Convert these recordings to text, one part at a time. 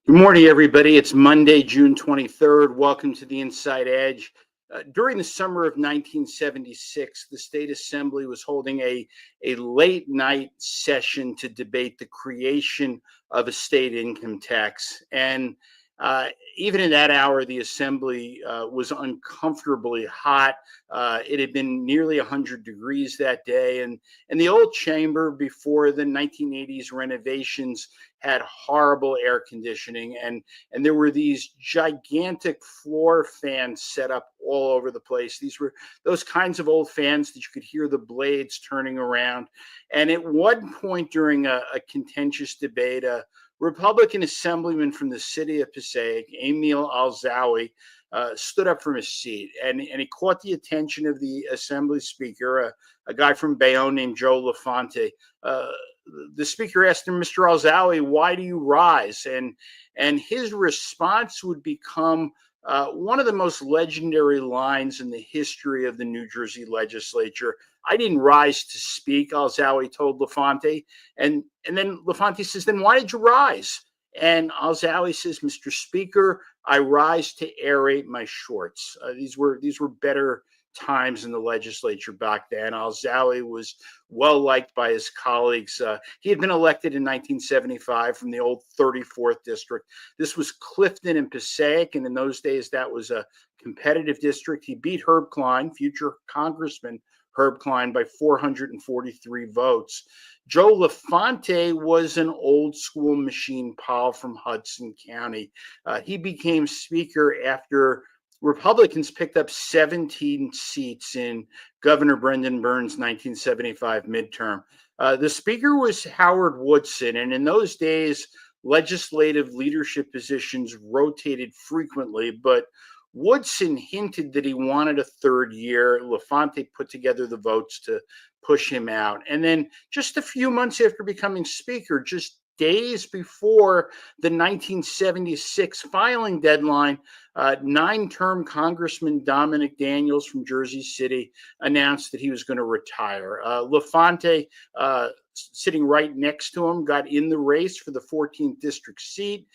Good morning, everybody. It's Monday, June 23rd. Welcome to the Inside Edge. During the summer of 1976, the State Assembly was holding a late night session to debate the creation of a state income tax. And uh, even in that hour, the Assembly was uncomfortably hot. It had been nearly 100 degrees that day. And the old chamber, before the 1980s renovations, had horrible air conditioning, and there were these gigantic floor fans set up all over the place. These were those kinds of old fans that you could hear the blades turning around. And at one point during a contentious debate, a Republican assemblyman from the city of Passaic, Emil Alzawi, stood up from his seat, and he caught the attention of the assembly speaker, a guy from Bayonne named Joe LaFonte. The speaker asked him, "Mr. Alzawi, why do you rise?" And his response would become one of the most legendary lines in the history of the New Jersey legislature. "I didn't rise to speak," Alzawi told LaFonte. And then LaFonte says, "Then why did you rise?" And Alzawi says, "Mr. Speaker, I rise to aerate my shorts." These were better times in the legislature back then. Alzawi was well liked by his colleagues. He had been elected in 1975 from the old 34th district. This was Clifton and Passaic, and in those days that was a competitive district. He beat Herb Klein, future Congressman Herb Klein, by 443 votes. Joe LaFonte was an old school machine pal from Hudson County. He became speaker after Republicans picked up 17 seats in Governor Brendan Burns' 1975 midterm. The speaker was Howard Woodson, and in those days, legislative leadership positions rotated frequently, but Woodson hinted that he wanted a third year. LaFonte put together the votes to push him out. And then just a few months after becoming speaker, just days before the 1976 filing deadline, nine-term Congressman Dominic Daniels from Jersey City announced that he was going to retire. LaFonte, sitting right next to him, got in the race for the 14th district seat.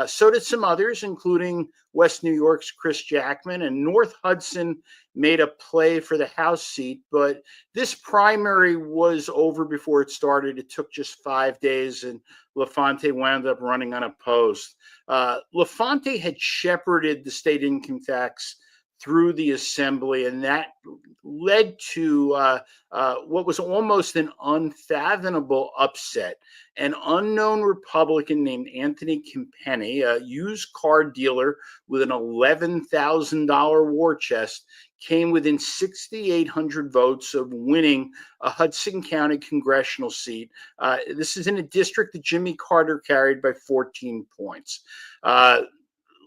So did some others, including West New York's Chris Jackman, and North Hudson made a play for the House seat. But this primary was over before it started. It took just 5 days, and LaFonte wound up running unopposed. LaFonte had shepherded the state income tax through the assembly, and that led to what was almost an unfathomable upset. An unknown Republican named Anthony Campenny, a used car dealer with an $11,000 war chest, came within 6,800 votes of winning a Hudson County congressional seat. This is in a district that Jimmy Carter carried by 14 points.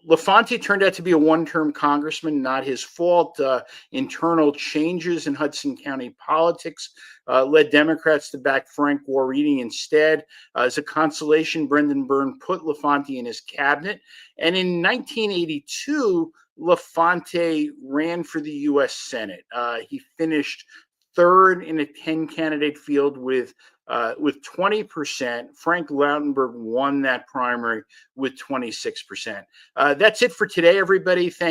LaFonte turned out to be a one-term congressman, not his fault. Internal changes in Hudson County politics led Democrats to back Frank Aerating instead. As a consolation, Brendan Byrne put LaFonte in his cabinet. And in 1982, LaFonte ran for the U.S. Senate. He finished third in a 10-candidate field with 20%. Frank Lautenberg won that primary with 26%. That's it for today, everybody. Thank